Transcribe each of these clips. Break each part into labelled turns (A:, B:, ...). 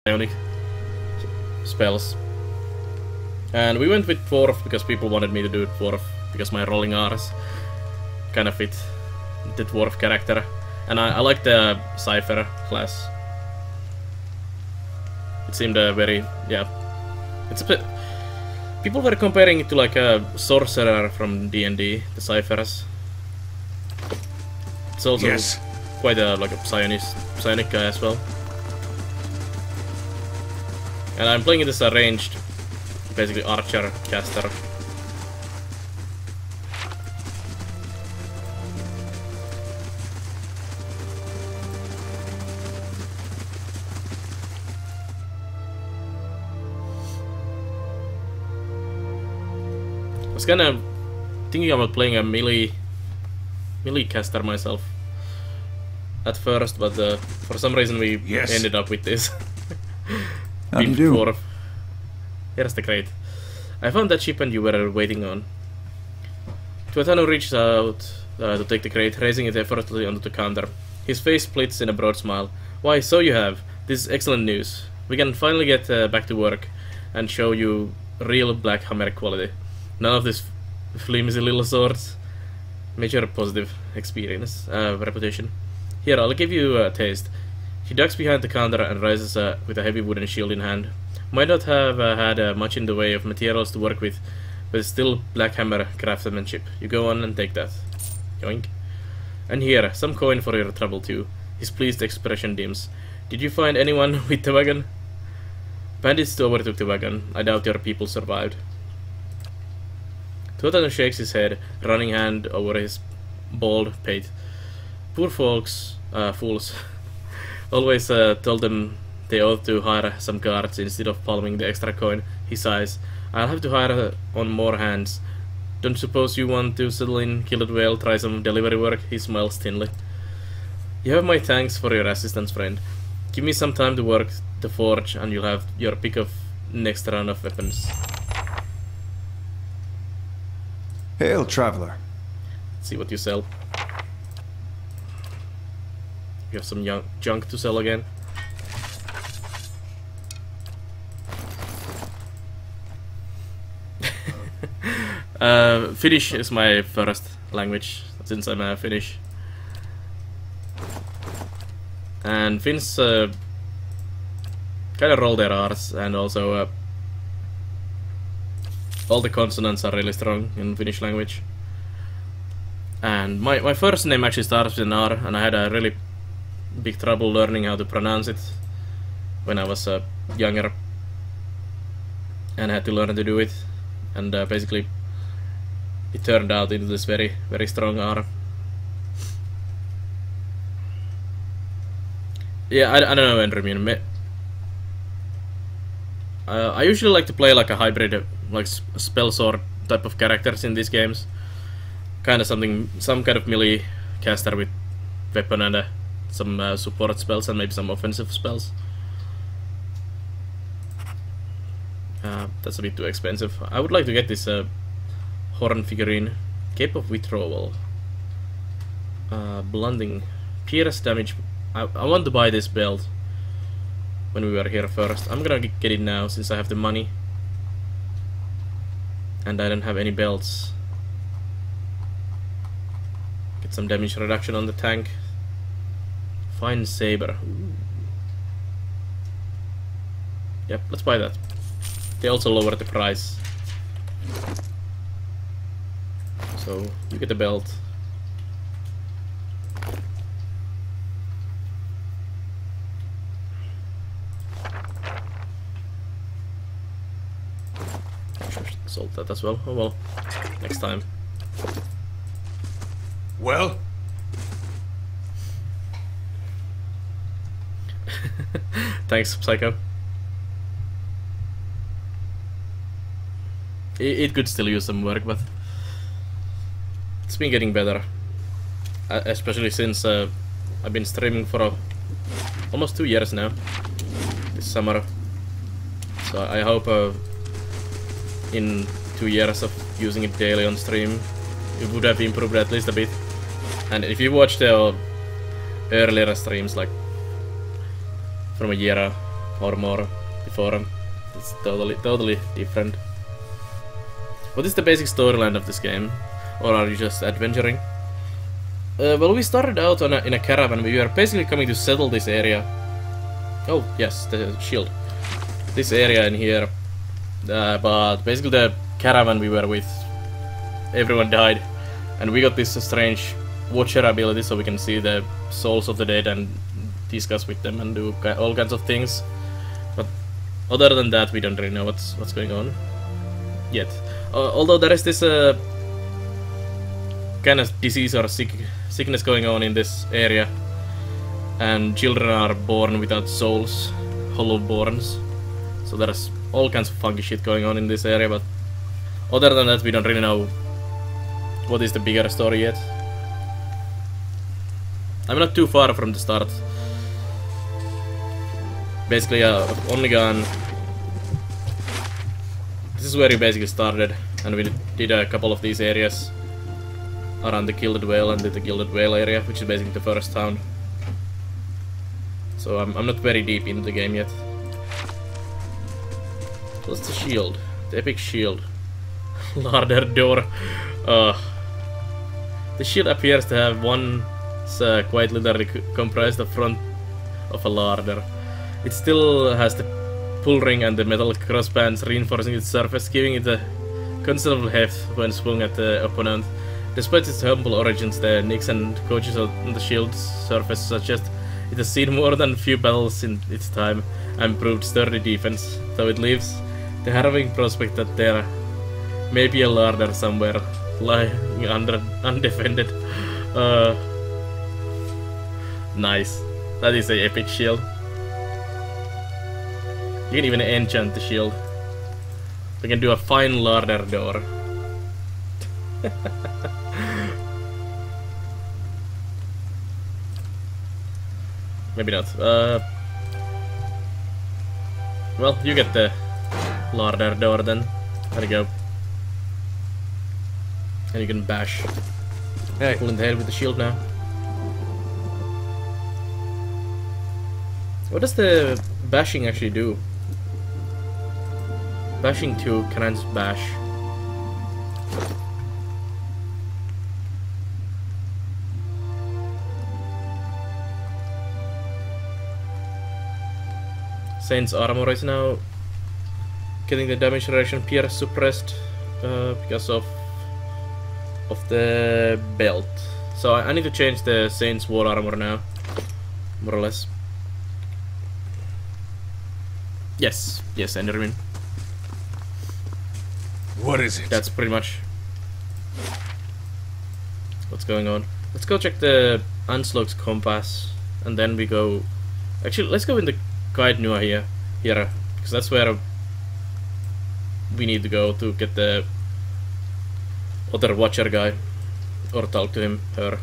A: psionic spells. And we went with Dwarf because people wanted me to do Dwarf, because my rolling R's kind of fit the Dwarf character. And I like the Cypher class. It seemed very, yeah. It's a bit... People were comparing it to like a sorcerer from D&D, the Cyphers. It's also quite a like a psionic guy as well. And I'm playing it as a ranged, basically archer caster. I was kinda thinking about playing a melee caster myself at first, but for some reason we ended up with this.
B: How do you do?
A: Dwarf. Here's the crate. I found that shipment you were waiting on. Tuatano reaches out to take the crate, raising it effortlessly onto the counter. His face splits in a broad smile. Why, so you have. This is excellent news. We can finally get back to work and show you real Black Hammer quality. None of this flimsy little swords. Major positive experience, reputation. Here, I'll give you a taste. He ducks behind the counter and rises with a heavy wooden shield in hand. Might not have had much in the way of materials to work with, but still Black Hammer craftsmanship. You go on and take that. Yoink. And here, some coin for your trouble too. His pleased expression dims. Did you find anyone with the wagon? Bandits overtook the wagon. I doubt your people survived. Tuatano shakes his head, running hand over his bald pate. Poor folks, fools. Always told them they ought to hire some guards instead of palming the extra coin. He sighs. I'll have to hire on more hands. Don't suppose you want to settle in Gilded Whale, try some delivery work? He smiles thinly. You have my thanks for your assistance, friend. Give me some time to work the forge and you'll have your pick of next round of weapons.
B: Hail, traveler.
A: Let's see what you sell. You have some junk to sell again. Finnish is my first language, since I'm Finnish. And Finns kind of roll their R's, and also all the consonants are really strong in Finnish language. And my first name actually starts with an R, and I had a really big trouble learning how to pronounce it when I was younger, and I had to learn to do it, and basically it turned out into this very, very strong R. Yeah, I don't know, Endermune. I usually like to play like a hybrid, like spell sword type of characters in these games. Kind of some kind of melee caster with weapon and some support spells and maybe some offensive spells. That's a bit too expensive. I would like to get this horn figurine. Cape of Withdrawal. Blunting. Pierce damage. I want to buy this belt when we were here first. I'm gonna get it now since I have the money. And I don't have any belts. Get some damage reduction on the tank. Fine saber. Ooh. Yep, let's buy that. They also lowered the price. So, you get the belt. Sold that as well. Oh well, next time.
C: Well?
A: Thanks, Psycho. It could still use some work, but it's been getting better. Especially since I've been streaming for almost 2 years now, this summer. So I hope in 2 years of using it daily on stream, it would have improved at least a bit. And if you watch the earlier streams, like from a year or more before. It's totally different. What is the basic storyline of this game? Or are you just adventuring? Well, we started out in a caravan. We were basically coming to settle this area. Oh, yes, the shield. This area in here. But basically the caravan we were with, everyone died. And we got this strange watcher ability so we can see the souls of the dead and discuss with them and do all kinds of things. But other than that, we don't really know what's going on yet. Although there is this kind of disease or sickness going on in this area, and children are born without souls, hollow borns. So there's all kinds of funky shit going on in this area, but other than that we don't really know what is the bigger story yet. I'm not too far from the start. Basically I've only gone... This is where you basically started, and we did a couple of these areas around the Gilded Whale and the Gilded Whale area, which is basically the first town. So I'm not very deep into the game yet. What's the shield? The epic shield. Larder door. The shield appears to have one quite literally comprised the front of a larder. It still has the pull ring and the metal crossbands reinforcing its surface, giving it a considerable heft when swung at the opponent. Despite its humble origins, the nicks and gouges on the shield's surface suggest it has seen more than a few battles in its time and proved sturdy defense, though it leaves the harrowing prospect that there may be a larder somewhere lying undefended. Nice. That is an epic shield. You can even enchant the shield. We can do a fine larder door. Maybe not. Well, you get the larder door then. There you go. And you can bash people in the head with the shield now. What does the bashing actually do? Bashing 2, can I just bash? Saint's armor is now getting the damage reduction Pierre suppressed because of the belt. So I need to change the Saint's war armor now, more or less. Yes, Enderman.
B: What is it?
A: That's pretty much what's going on. Let's go check the Anslog's compass, and then we go... Actually, let's go in the Guide Nua here, because that's where we need to go to get the other Watcher guy, or talk to him, her.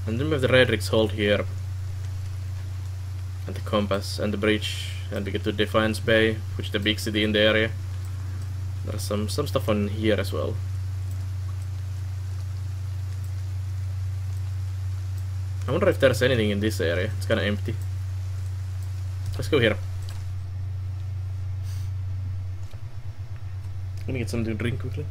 A: And then we have the Redrix Hold here, and the compass, and the bridge, and we get to Defiance Bay, which is the big city in the area. There's some stuff on here as well. I wonder if there's anything in this area. It's kinda empty. Let's go here. Let me get something to drink quickly.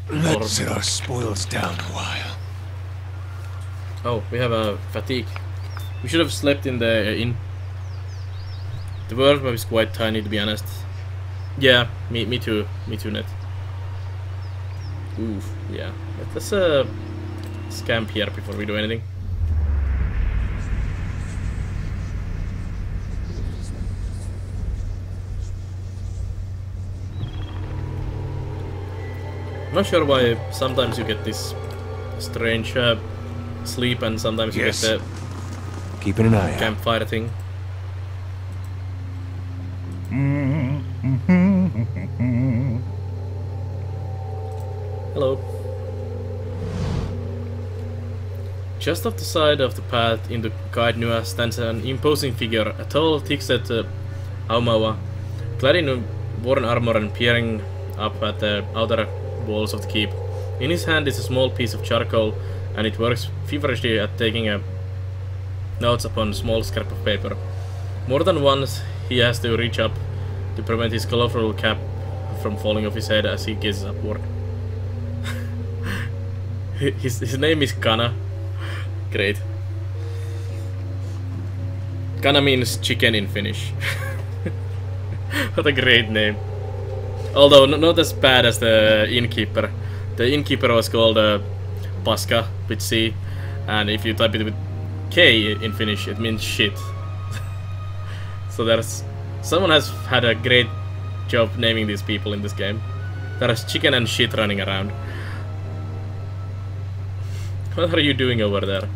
B: Let's sit our spoils down a while.
A: Oh, we have a fatigue. We should have slept in the inn. The world map is quite tiny, to be honest. Yeah, me too, Ned. Oof, yeah. Let's scamp here before we do anything. I'm not sure why sometimes you get this strange sleep and sometimes you get the
B: keeping an eye out.
A: Campfire thing. Hello. Just off the side of the path in the Guide Nua stands an imposing figure, a tall, thick-set Aumaua, clad in worn armor and peering up at the outer walls of the keep. In his hand is a small piece of charcoal, and it works feverishly at taking notes upon a small scrap of paper. More than once, he has to reach up to prevent his colorful cap from falling off his head as he gazes upward. his name is Kana. Great. Kana means chicken in Finnish. What a great name. Although not as bad as the innkeeper. The innkeeper was called Paska with C, and if you type it with K in Finnish, it means shit. So someone has had a great job naming these people in this game. There's chicken and shit running around. What are you doing over there?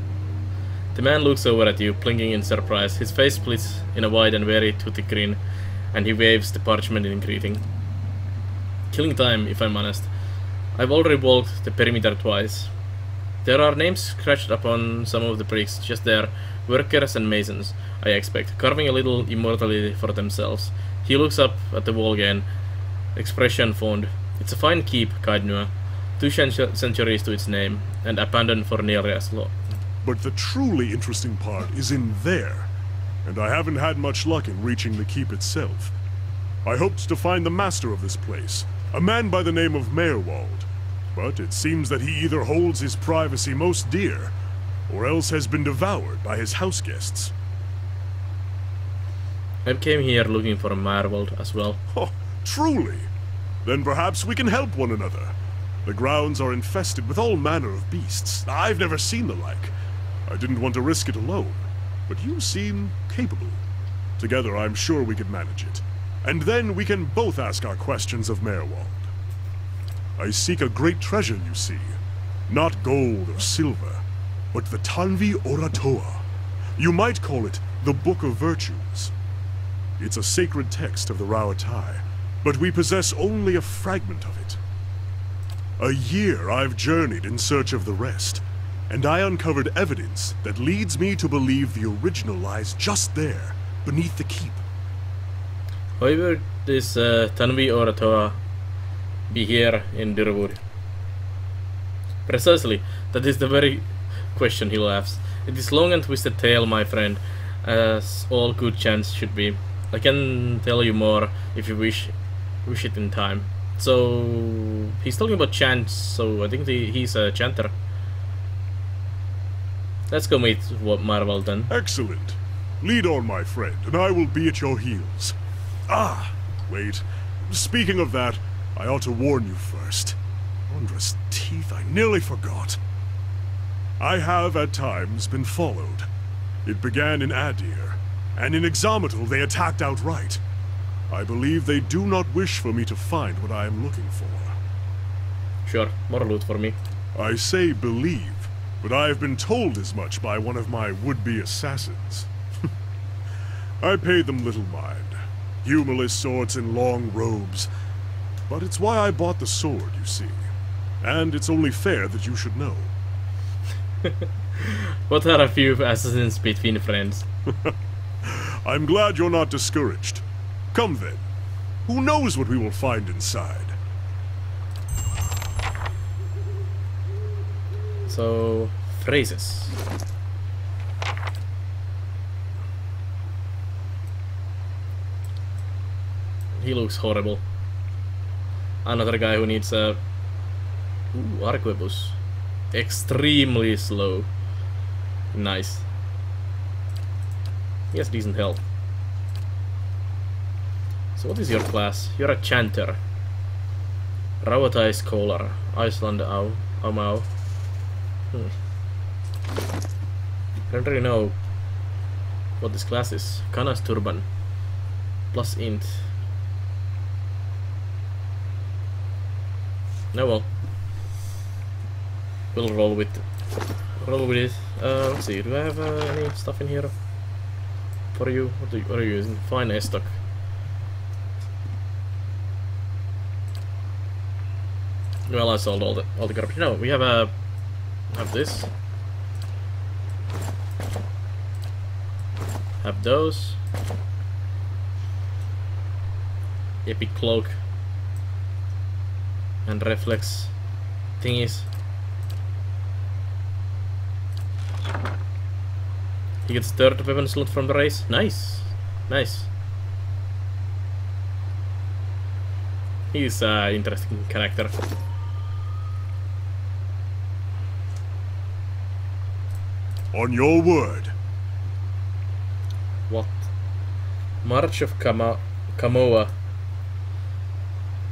A: The man looks over at you, blinking in surprise. His face splits in a wide and very toothy grin, and he waves the parchment in greeting. Killing time, if I'm honest. I've already walked the perimeter twice. There are names scratched upon some of the bricks, just there. Workers and masons, I expect, carving a little immortality for themselves. He looks up at the wall again, expression fond. It's a fine keep, Kaidnua. 2 centuries to its name, and abandoned for nearly as long.
C: But the truly interesting part is in there, and I haven't had much luck in reaching the keep itself. I hoped to find the master of this place, a man by the name of Meerwald, but it seems that he either holds his privacy most dear, or else has been devoured by his house guests.
A: I came here looking for Meerwald as well.
C: Oh, truly? Then perhaps we can help one another. The grounds are infested with all manner of beasts. I've never seen the like. I didn't want to risk it alone, but you seem capable. Together, I'm sure we could manage it. And then we can both ask our questions of Meerwald. I seek a great treasure, you see. Not gold or silver, but the Tanvi Oratoa. You might call it the Book of Virtues. It's a sacred text of the Rauatai, but we possess only a fragment of it. A year I've journeyed in search of the rest, and I uncovered evidence that leads me to believe the original lies just there, beneath the keep.
A: Why would this Tanvi Oratoa be here in Dyrwood? Precisely, that is the very question, he laughs. It is long and twisted tale, my friend, as all good chants should be. I can tell you more if you wish it in time. So he's talking about chants, so I think he's a chanter. Let's go meet Meerwald then.
C: Excellent. Lead on, my friend, and I will be at your heels. Ah, wait. Speaking of that, I ought to warn you first. Wondrous teeth, I nearly forgot. I have, at times, been followed. It began in Adir, and in Exometal they attacked outright. I believe they do not wish for me to find what I am looking for.
A: Sure, more loot for me.
C: I say believe, but I have been told as much by one of my would-be assassins. I paid them little mind. Humorless swords and long robes. But it's why I bought the sword, you see. And it's only fair that you should know.
A: What are a few assassins between friends?
C: I'm glad you're not discouraged. Come then. Who knows what we will find inside?
A: So, phrases. He looks horrible. Another guy who needs a... Ooh, Arquebus. Extremely slow. Nice. He has decent health. So what is your class? You're a chanter. Rauatai Scholar. Iceland Aumau. I don't really know what this class is. Kana's Turban. Plus int. No, well. We'll roll with it. Let's see, do I have any stuff in here for you? What are you using? Fine stock. Well, I sold all the garbage. No, we have this. Have those. epic cloak and reflex thingies. He gets third weapon slot from the race. Nice, nice. He's an interesting character.
C: On your word.
A: What? March of Kamoa.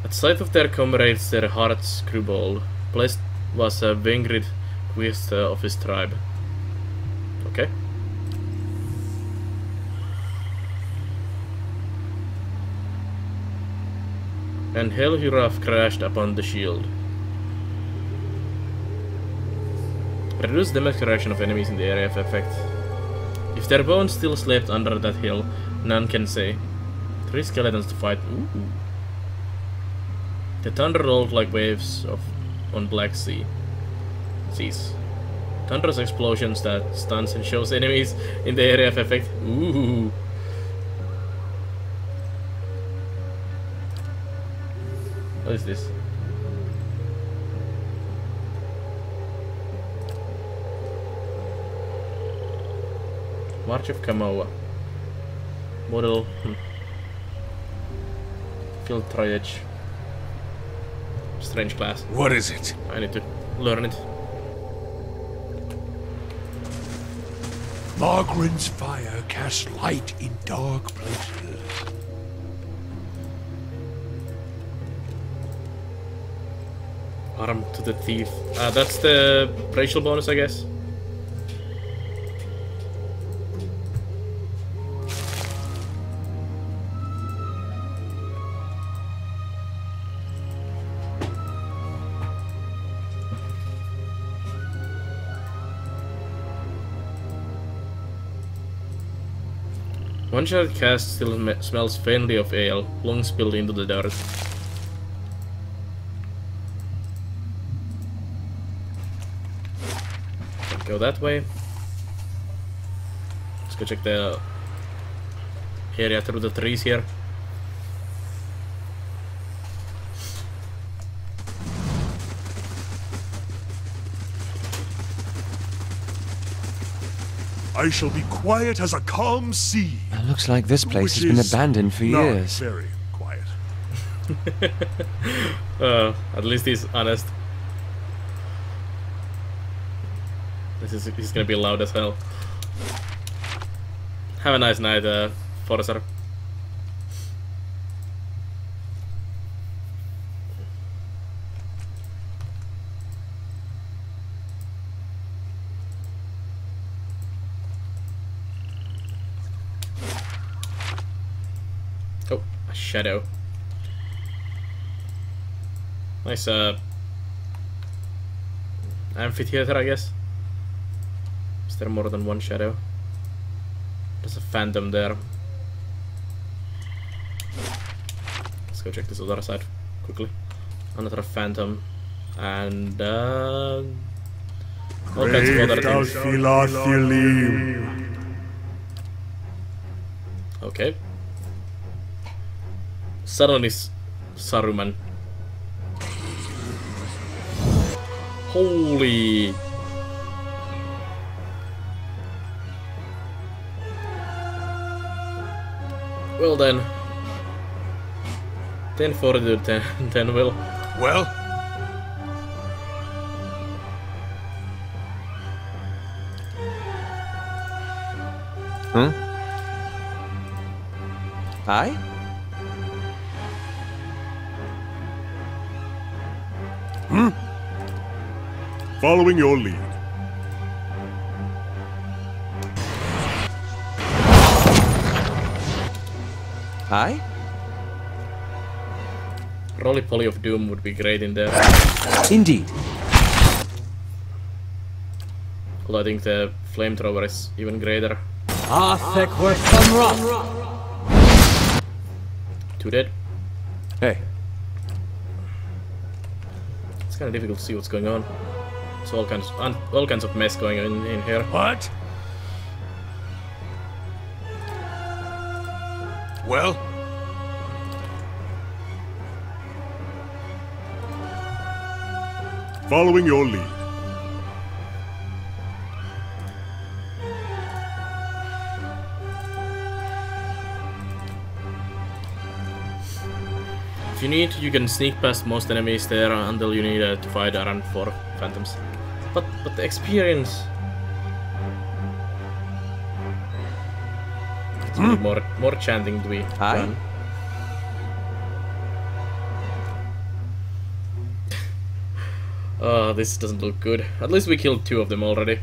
A: At sight of their comrades, their hearts grew bold. Blessed was a Vengrid quest of his tribe. Okay. And Helhuraf crashed upon the shield. Reduce damage correction of enemies in the area of effect. If their bones still slept under that hill, none can say. 3 skeletons to fight. Ooh. The thunder rolled like waves on Black Seas. Thunderous explosions that stuns and shows enemies in the area of effect. Ooh. What is this? March of Kamoa. Model. Field triage. Strange class.
B: What is it?
A: I need to learn it.
B: Margren's fire casts light in dark places.
A: Arm to the thief. That's the racial bonus, I guess. One shot cast still smells faintly of ale, long spilled into the dirt. Go that way. Let's go check the area through the trees here.
C: I shall be quiet as a calm sea.
B: It looks like this place has been abandoned for years.
C: Not very quiet.
A: At least he's honest. He's gonna be loud as hell. Have a nice night, Forcer. Oh, a shadow. Nice, amphitheater, I guess. Is there more than one shadow? There's a phantom there. Let's go check this other side quickly. Another phantom. And all kinds of other things. Okay. Suddenly Saruman. Holy. Well then. 10 fortitude, 10 will.
B: Well? Huh? Aye?
C: Following your lead.
B: Aye?
A: Roly-poly of doom would be great in there.
B: Indeed.
A: Although I think the flamethrower is even greater. Two dead.
B: Hey.
A: It's kind of difficult to see what's going on. It's all kinds of mess going on in here.
B: What? Well?
C: Following your lead.
A: If you need, you can sneak past most enemies there until you need to fight around 4 phantoms. But the experience. It's more chanting to be done. This doesn't look good. At least we killed 2 of them already.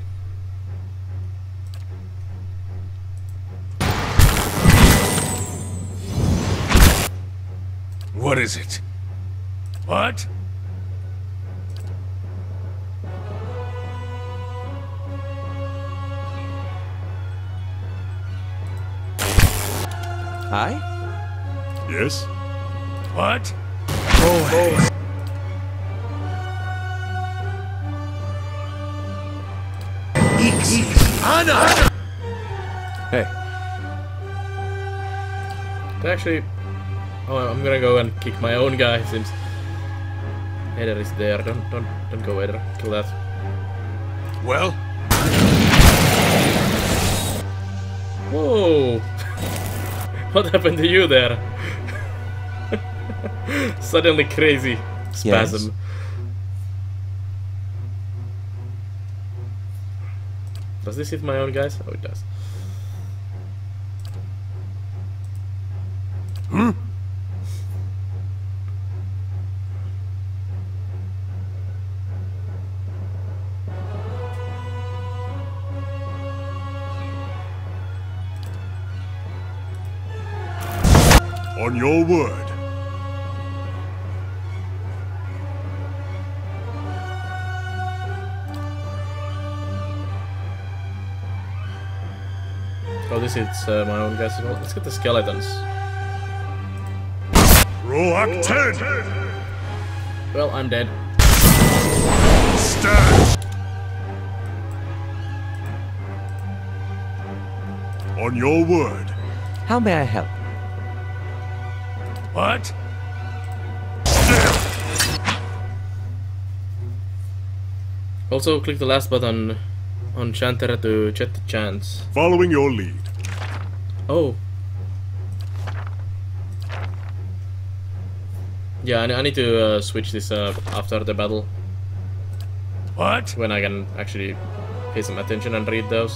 B: What is it? What?
D: Aye?
C: Yes?
B: What? Oh. Anna!
D: Hey.
A: Actually, I'm gonna go and kick my own guy since Eder is there. Don't go, Eder. Kill that.
B: Well?
A: Whoa! What happened to you there? Suddenly crazy spasm.
D: Yes.
A: Does this hit my own guys? Oh, it does.
C: On your word.
A: Oh, this hits my own guys as well. Let's get the skeletons.
C: Roak 10!
A: Well, I'm dead.
C: Stand! On your word.
D: How may I help?
B: What?
C: Still!
A: Also, click the last button on Chanter to check the chants.
C: Following your lead.
A: Oh. Yeah, I need to switch this after the battle.
B: What?
A: When I can actually pay some attention and read those.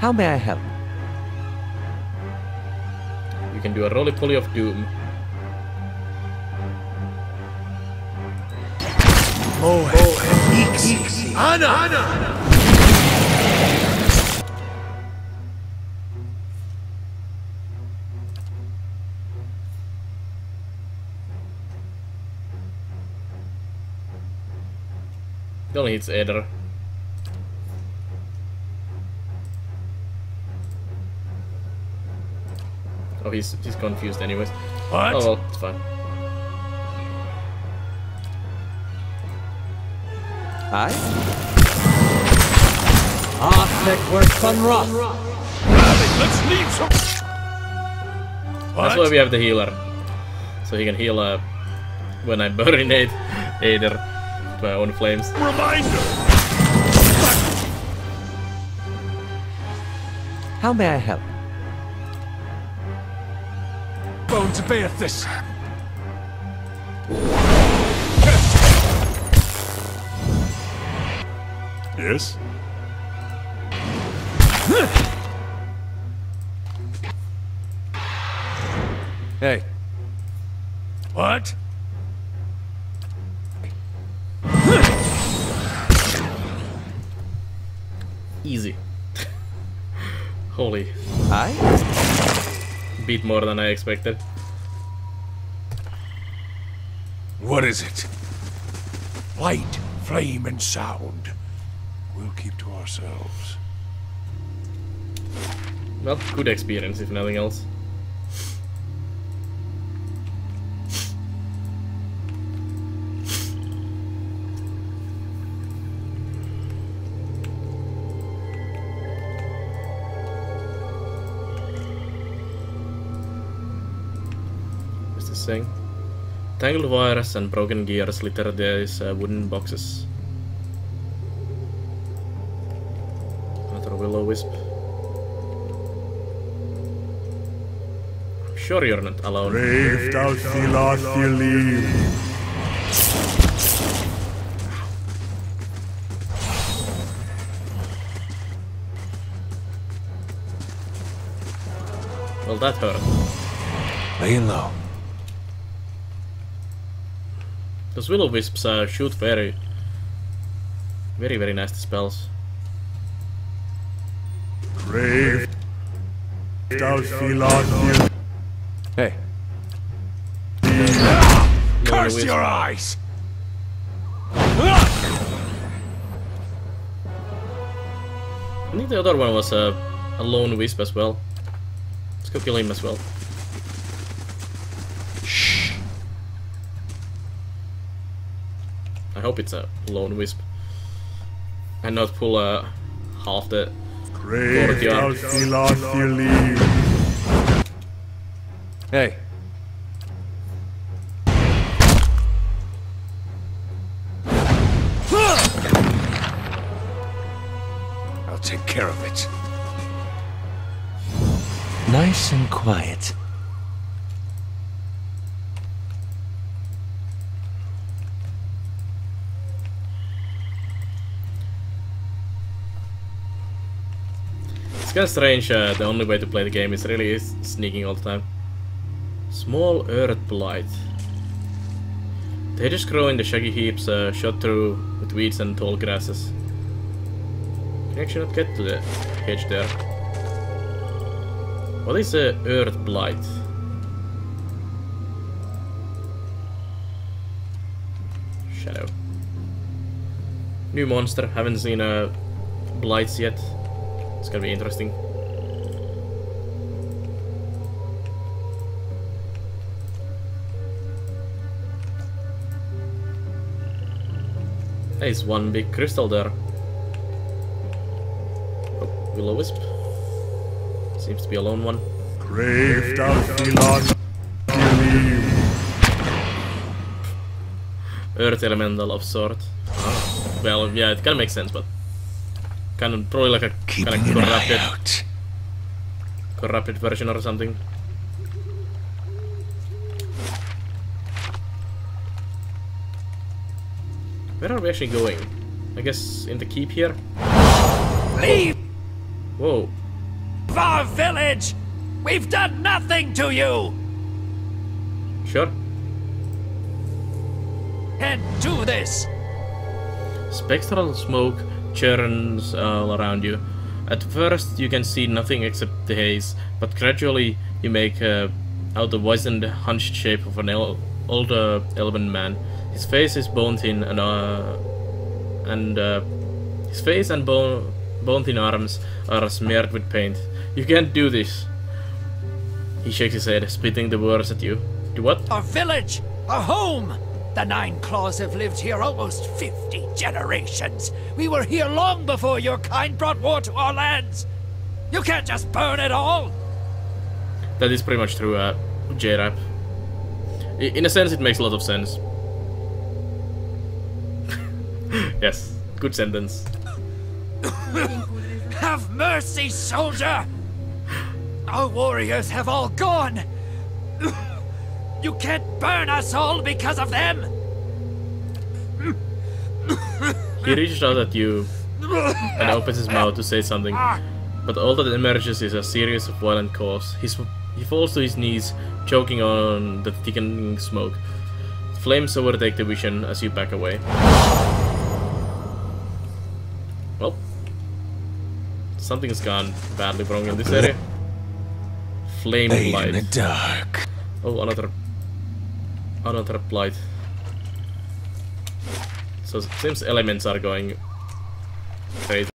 D: How may I help?
A: You can do a roly-poly of doom.
B: Anna!
A: It only hits Eder. Oh, he's confused anyways.
B: What?
A: Oh well, it's fine.
D: Aye?
B: Let's leave some.
A: That's why we have the healer. So he can heal when I burinate Eder with my own flames.
C: Reminder!
D: How may I help?
B: Bones of Beatrice.
C: Yes?
D: Hey.
B: What?
A: Easy. Holy.
D: Aye?
A: Beat more than I expected.
B: What is it? Light, flame, and sound. We'll keep to ourselves.
A: Well, good experience if nothing else. What's this saying? Tangled wires and broken gears litter these wooden boxes. Another will-o-wisp. I'm sure you're not alone.
C: Brave Dalthilathili.
A: Well, that hurt.
D: Laying low.
A: Those will-o-wisps shoot very nasty spells.
C: Brave Dalthilathili.
D: Hey.
C: Curse your eyes!
A: I think the other one was a lone wisp as well. Let's go kill him as well.
D: Shh.
A: I hope it's a lone wisp. And not pull half the
C: Brave
A: courtyard.
C: Dalthilathili.
D: Hey.
B: I'll take care of it.
D: Nice and quiet.
A: It's kinda strange, the only way to play the game is really sneaking all the time. Small earth blight. They just grow in the shaggy heaps shot through with weeds and tall grasses. Can you actually not get to the edge there? What is a earth blight? Shadow. New monster, haven't seen blights yet. It's gonna be interesting. There's one big crystal there. Oh, will-o-wisp. Seems to be a lone one.
C: Brave Dalthilathili.
A: Earth elemental of sort. Oh. Well, yeah, it kinda makes sense, but kind of probably like a
B: Keeping
A: kind
B: an
A: of
B: eye out.
A: corrupted version or something. Where are we actually going? I guess in the keep here?
E: Leave
A: Whoa.
E: our village! We've done nothing to you!
A: Sure.
E: And do this!
A: Spectral smoke churns all around you. At first you can see nothing except the haze, but gradually you make out the wizened, hunched shape of an older elven man. His face is bone-thin and his face and bone-thin arms are smeared with paint. You can't do this. He shakes his head, spitting the words at you. Do what?
E: Our village! Our home! The Nine Claws have lived here almost 50 generations. We were here long before your kind brought war to our lands. You can't just burn it all!
A: That is pretty much true, J-Rap. In a sense, it makes a lot of sense. Yes, good sentence.
E: Have mercy, soldier! Our warriors have all gone! You can't burn us all because of them!
A: He reaches out at you and opens his mouth to say something, but all that emerges is a series of violent coughs. He falls to his knees, choking on the thickening smoke. Flames overtake the vision as you back away. Well, something's gone badly wrong in this area. Flame
B: Blade in
A: blight.
B: the dark.
A: Oh, another blight. So it seems elements are going crazy.